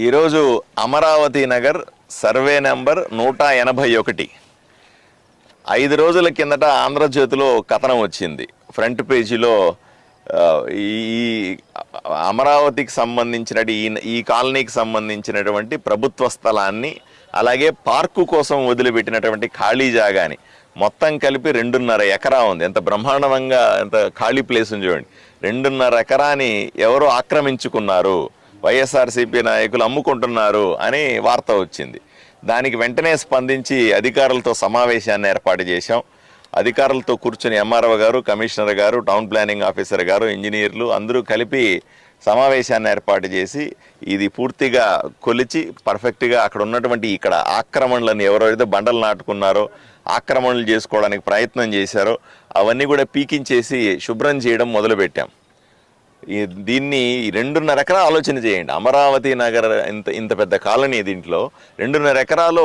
ఈరోజు Amaravati Nagar survey number 181. 5 రోజుల కిందట ఆంధ్రజ్యోతిలో కథనం వచ్చింది. ఫ్రంట్ పేజీలో ఈ అమరావతికి సంబంధించిన ఈ కాలనీకి సంబంధించినటువంటి ప్రభుత్వ స్థలాన్ని, అలాగే పార్కు కోసం వదిలిపెట్టినటువంటి ఖాళీ జాగాని మొత్తం కలిపి 2.5 ఎకరా ఉంది. ఎంత బ్రహ్మాండంగా, ఎంత ఖాళీ ప్లేస్ ఉంది చూడండి. 2.5 ఎకరాని ఎవరో ఆక్రమించుకున్నారు, వైఎస్ఆర్సీపీ నాయకులు అమ్ముకుంటున్నారు అని వార్త వచ్చింది. దానికి వెంటనే స్పందించి అధికారులతో సమావేశాన్ని ఏర్పాటు చేశాం. అధికారులతో కూర్చొని ఎంఆర్ఓ గారు, కమిషనర్ గారు, టౌన్ ప్లానింగ్ ఆఫీసర్ గారు, ఇంజనీర్లు అందరూ కలిపి సమావేశాన్ని ఏర్పాటు చేసి ఇది పూర్తిగా కొలిచి పర్ఫెక్ట్గా అక్కడ ఉన్నటువంటి ఇక్కడ ఆక్రమణలను ఎవరైతే బండలు నాటుకున్నారో, ఆక్రమణలు చేసుకోవడానికి ప్రయత్నం చేశారో అవన్నీ కూడా పీకించేసి శుభ్రం చేయడం మొదలుపెట్టాం. దీన్ని 2.5 ఎకరా ఆలోచన చేయండి. అమరావతి నగర్ ఇంత పెద్ద కాలనీ, దీంట్లో 2.5 ఎకరాలో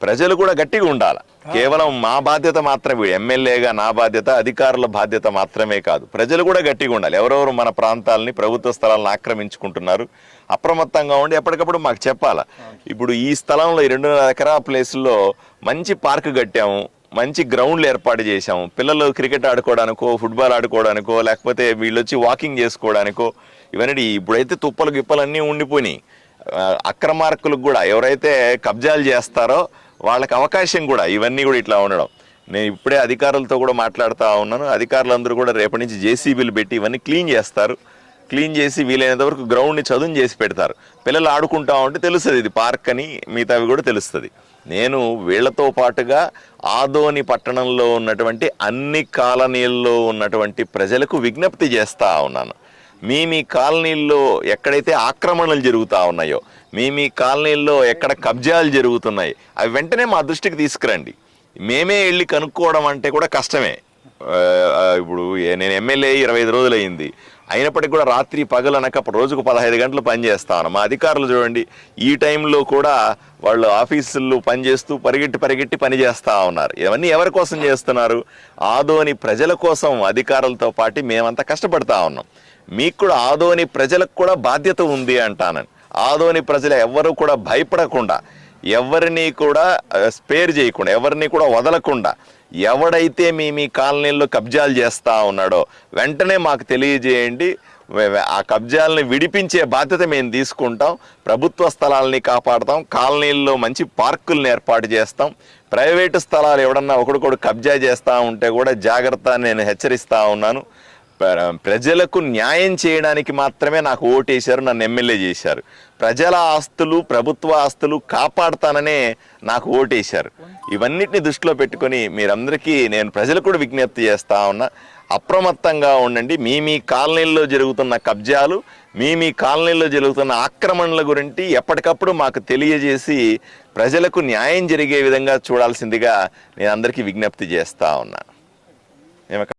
ప్రజలు కూడా గట్టిగా ఉండాలి. కేవలం మా బాధ్యత మాత్రమే, ఎమ్మెల్యేగా నా బాధ్యత, అధికారుల బాధ్యత మాత్రమే కాదు, ప్రజలు కూడా గట్టిగా ఉండాలి. ఎవరెవరు మన ప్రాంతాలని, ప్రభుత్వ స్థలాలను ఆక్రమించుకుంటున్నారు అప్రమత్తంగా ఉండి ఎప్పటికప్పుడు మాకు చెప్పాలా. ఇప్పుడు ఈ స్థలంలో 2.5 ఎకరా ప్లేస్లో మంచి పార్క్ కట్టాము, మంచి గ్రౌండ్లు ఏర్పాటు చేశాము. పిల్లలు క్రికెట్ ఆడుకోవడానికో, ఫుట్బాల్ ఆడుకోవడానికో, లేకపోతే వీళ్ళు వచ్చి వాకింగ్ చేసుకోవడానికో, ఇవన్నీ ఇప్పుడైతే తుప్పలు గిప్పలు అన్నీ ఉండిపోయినాయి. అక్రమార్కులకు కూడా, ఎవరైతే కబ్జాలు చేస్తారో వాళ్ళకి అవకాశం కూడా ఇవన్నీ కూడా ఇట్లా ఉండడం. నేను ఇప్పుడే అధికారులతో కూడా మాట్లాడుతూ ఉన్నాను. అధికారులందరూ కూడా రేపటి నుంచి జేసీబీలు పెట్టి ఇవన్నీ క్లీన్ చేస్తారు. క్లీన్ చేసి వీలైనంత వరకు గ్రౌండ్ని చదును చేసి పెడతారు. పిల్లలు ఆడుకుంటా ఉంటే తెలుస్తుంది ఇది పార్క్ అని, మిగతావి కూడా తెలుస్తుంది. నేను వీళ్లతో పాటుగా ఆదోని పట్టణంలో ఉన్నటువంటి అన్ని కాలనీల్లో ఉన్నటువంటి ప్రజలకు విజ్ఞప్తి చేస్తూ ఉన్నాను. మీ కాలనీల్లో ఎక్కడైతే ఆక్రమణలు జరుగుతూ ఉన్నాయో, మీ కాలనీల్లో ఎక్కడ కబ్జాలు జరుగుతున్నాయి, అవి వెంటనే మా దృష్టికి తీసుకురండి. మేమే వెళ్ళి కనుక్కోవడం అంటే కూడా కష్టమే. ఇప్పుడు నేను ఎమ్మెల్యే 25 రోజులు అయింది. అయినప్పటికీ కూడా రాత్రి పగలనక రోజుకు 15 గంటలు పనిచేస్తాను. మా అధికారులు చూడండి, ఈ టైంలో కూడా వాళ్ళు ఆఫీసుల్లో పనిచేస్తూ పరిగెట్టి పని చేస్తూ ఉన్నారు. ఇవన్నీ ఎవరి కోసం చేస్తున్నారు? ఆదోని ప్రజల కోసం అధికారులతో పాటు మేమంతా కష్టపడతా ఉన్నాం. మీకు కూడా ఆదోని ప్రజలకు కూడా బాధ్యత ఉంది అంటానని. ఆదోని ప్రజలు ఎవ్వరూ కూడా భయపడకుండా, ఎవరిని కూడా స్పేర్ చేయకుండా, ఎవరిని కూడా వదలకుండా, ఎవడైతే మీ కాలనీల్లో కబ్జాలు చేస్తూ ఉన్నాడో వెంటనే మాకు తెలియజేయండి. ఆ కబ్జాలని విడిపించే బాధ్యత మేము తీసుకుంటాం. ప్రభుత్వ స్థలాలని కాపాడుతాం. కాలనీల్లో మంచి పార్కులను ఏర్పాటు చేస్తాం. ప్రైవేటు స్థలాలు ఎవడన్నా ఒకడికొడు కబ్జా చేస్తూ ఉంటే కూడా జాగ్రత్త నేను హెచ్చరిస్తూ ఉన్నాను. ప్రజలకు న్యాయం చేయడానికి మాత్రమే నాకు ఓటేశారు, నన్ను ఎమ్మెల్యే చేశారు. ప్రజల ఆస్తులు, ప్రభుత్వ ఆస్తులు కాపాడుతాననే నాకు ఓటేశారు. ఇవన్నిటిని దృష్టిలో పెట్టుకొని మీరందరికీ నేను ప్రజలకు కూడా విజ్ఞప్తి చేస్తా ఉన్నా, అప్రమత్తంగా ఉండండి. మీ కాలనీల్లో జరుగుతున్న కబ్జాలు, మీ కాలనీల్లో జరుగుతున్న ఆక్రమణల గురించి ఎప్పటికప్పుడు మాకు తెలియజేసి ప్రజలకు న్యాయం జరిగే విధంగా చూడాల్సిందిగా నేను అందరికీ విజ్ఞప్తి చేస్తా ఉన్నా.